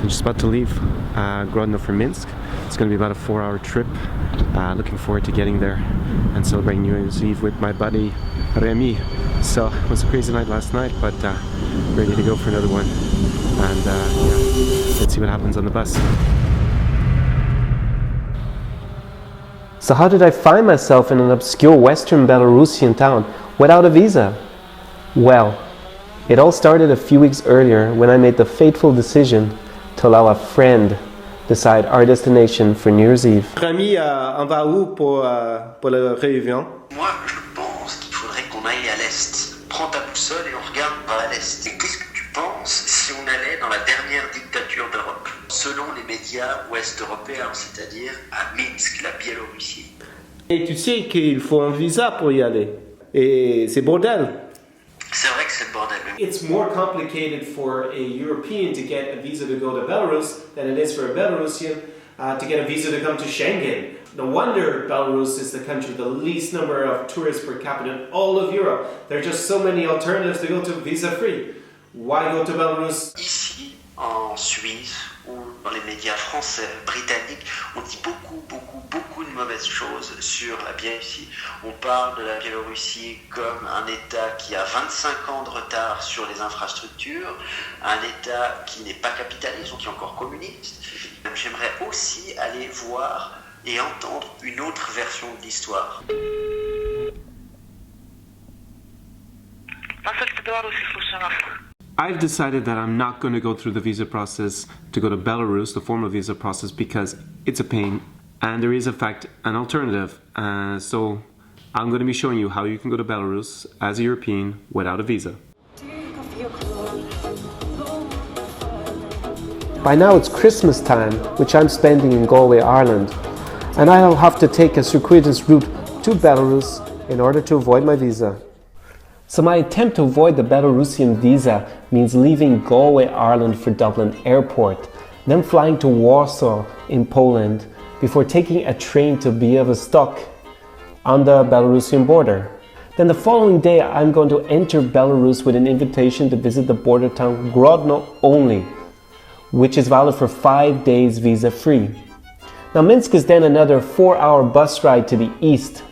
I'm just about to leave Grodno for Minsk. It's going to be about a 4-hour trip. Looking forward to getting there and celebrating New Year's Eve with my buddy Remy. So it was a crazy night last night, but ready to go for another one. And yeah, let's see what happens on the bus. So how did I find myself in an obscure Western Belarusian town without a visa? Well, it all started a few weeks earlier when I made the fateful decision to allow a friend decide our destination for New Year's Eve. Remy, on va où pour le réunion? Moi, je pense qu'il faudrait qu'on aille à l'Est. Prends ta boussole et on regarde vers l'Est. Et qu'est-ce que tu penses si on allait dans la dernière dictature d'Europe, selon les médias ouest-européens, c'est-à-dire à Minsk, la Biélorussie? Et tu sais qu'il faut un visa pour y aller. Et c'est bordel. C'est vrai que c'est le bordel. It's more complicated for a European to get a visa to go to Belarus than it is for a Belarusian to get a visa to come to Schengen. No wonder Belarus is the country with the least number of tourists per capita in all of Europe. There are just so many alternatives to go to visa-free. Why go to Belarus? Ici, en Suisse, ou dans les médias français, britanniques, on dit beaucoup de mauvaises choses sur la Biélorussie. On parle de la Biélorussie comme un État qui a 25 ans de retard sur les infrastructures, un État qui n'est pas capitaliste, ou qui est encore communiste. J'aimerais aussi aller voir et entendre une autre version de l'histoire. I've decided that I'm not going to go through the visa process to go to Belarus, the formal visa process, because it's a pain and there is in fact an alternative. So I'm going to be showing you how you can go to Belarus as a European without a visa. By now it's Christmas time, which I'm spending in Galway, Ireland, and I'll have to take a circuitous route to Belarus in order to avoid my visa. So my attempt to avoid the Belarusian visa means leaving Galway, Ireland for Dublin Airport, then flying to Warsaw in Poland before taking a train to Białystok on the Belarusian border. Then the following day I'm going to enter Belarus with an invitation to visit the border town Grodno only, which is valid for 5 days visa-free. Now Minsk is then another 4-hour bus ride to the east.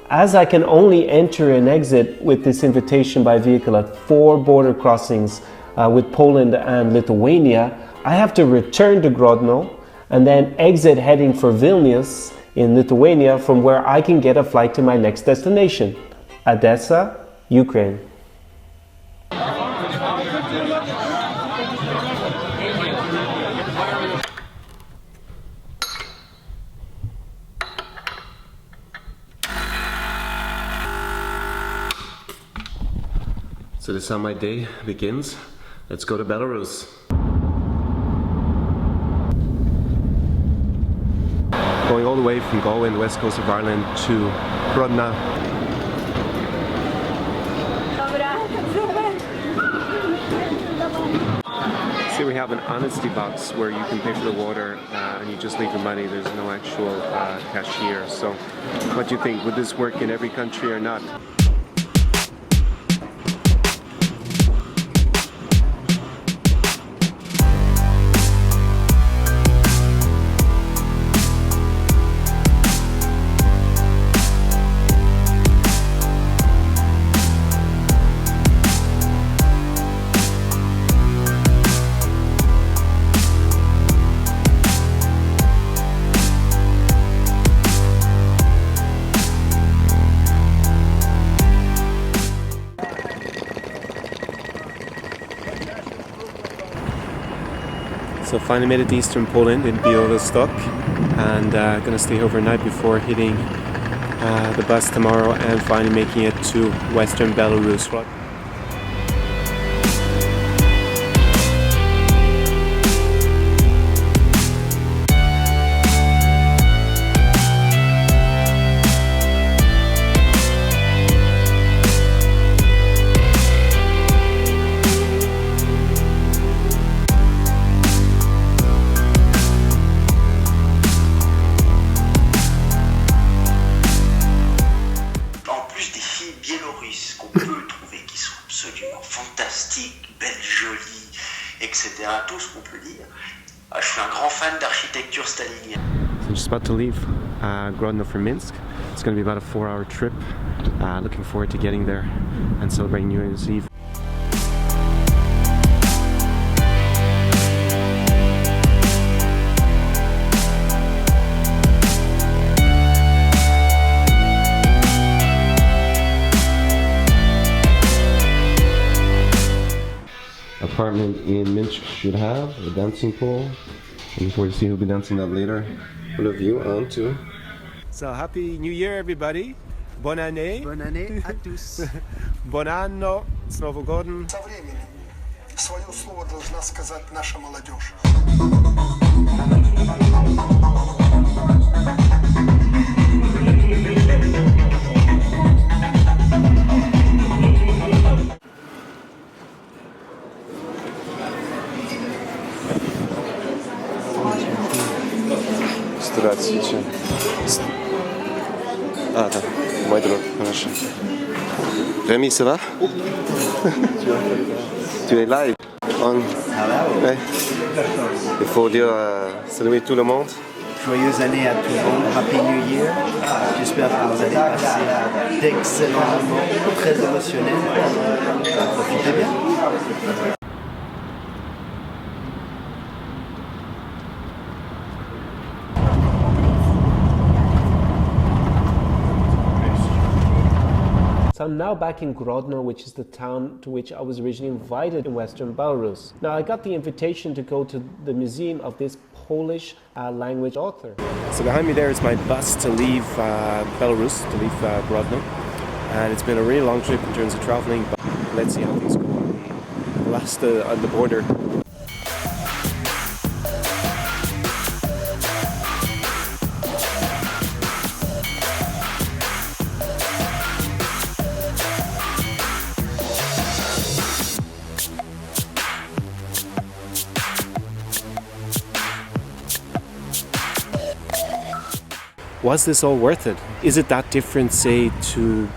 As I can only enter and exit with this invitation by vehicle at 4 border crossings with Poland and Lithuania, I have to return to Grodno and then exit heading for Vilnius in Lithuania, from where I can get a flight to my next destination, Odessa, Ukraine. So this is how my day begins. Let's go to Belarus. Going all the way from Galway and the west coast of Ireland to Grodno. See, we have an honesty box where you can pay for the water and you just leave your money. There's no actual cashier. So what do you think? Would this work in every country or not? So finally made it to eastern Poland in Białystok, and gonna stay overnight before hitting the bus tomorrow and finally making it to western Belarus. En plus des filles biélorusses qu'on peut trouver, qui dire. Je suis un grand fan d'architecture stalinienne. So I'm just about to leave Grodno for Minsk. It's going to be about a 4-hour trip. Looking forward to getting there and celebrating New Year's Eve. Apartment in Minsk should have a dancing pole. Looking forward to see who'll be dancing that later. What a view on to. So happy New Year, everybody! Bonne année! Bonne année à tous. Bon anno с Новым годом! Со временем свое слово должна сказать наша молодежь. Здравствуйте. Ah, attends, on va être de l'autre. Хорошо. Rémi, ça va? Tu es live? Ouais. Il faut dire saluer tout le monde. Joyeuse année à tout le monde. Happy New Year. J'espère que vous allez passer d'excellents moments, très émotionnels. Profitez bien. So I'm now back in Grodno, which is the town to which I was originally invited in Western Belarus. Now I got the invitation to go to the museum of this Polish language author. So behind me there is my bus to leave Belarus, to leave Grodno. And it's been a really long trip in terms of traveling, but let's see how things go on the border. Was this all worth it? Is it that different, say, to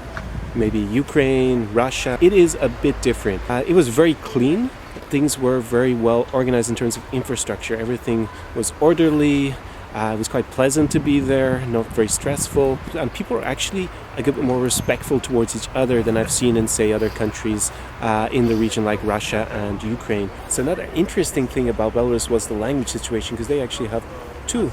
maybe Ukraine, Russia? It is a bit different. It was very clean. Things were very well organized in terms of infrastructure. Everything was orderly. It was quite pleasant to be there, not very stressful. And people are actually a bit more respectful towards each other than I've seen in, say, other countries in the region like Russia and Ukraine. So another interesting thing about Belarus was the language situation, because they actually have two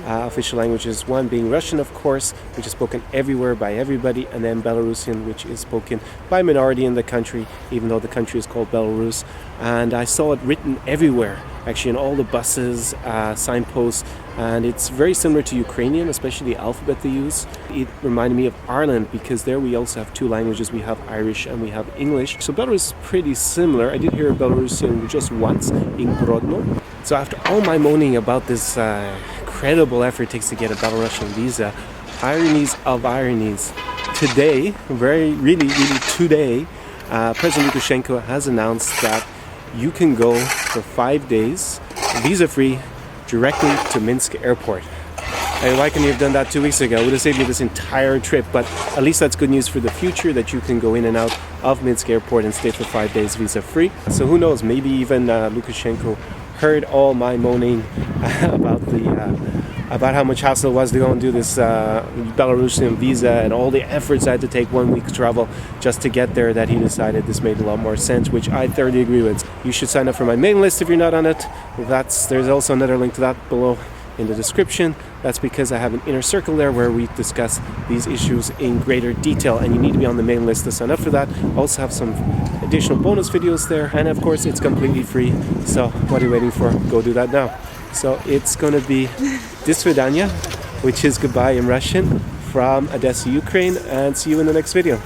official languages, one being Russian, of course, which is spoken everywhere by everybody, and then Belarusian, which is spoken by a minority in the country, even though the country is called Belarus. And I saw it written everywhere, actually in all the buses, signposts, and it's very similar to Ukrainian, especially the alphabet they use. It reminded me of Ireland, because there we also have two languages. We have Irish and we have English. So Belarus is pretty similar. I did hear Belarusian just once in Grodno. So after all my moaning about this incredible effort it takes to get a Belarusian visa, ironies of ironies, today, really today, President Lukashenko has announced that you can go for 5 days, visa-free, directly to Minsk airport. And why couldn't you have done that 2 weeks ago? It would have saved you this entire trip, but at least that's good news for the future, that you can go in and out of Minsk airport and stay for 5 days visa-free. So who knows, maybe even Lukashenko heard all my moaning about how much hassle it was to go and do this Belarusian visa and all the efforts I had to take 1 week's travel just to get there, that he decided this made a lot more sense, which I thoroughly agree with. You should sign up for my mailing list if you're not on it. There's also another link to that below in the description. That's because I have an inner circle there where we discuss these issues in greater detail, and you need to be on the mailing list to sign up for that. Also have some additional bonus videos there, and of course it's completely free, so what are you waiting for? Go do that now. So it's going to be До свидания, which is goodbye in Russian, from Odessa, Ukraine, and see you in the next video.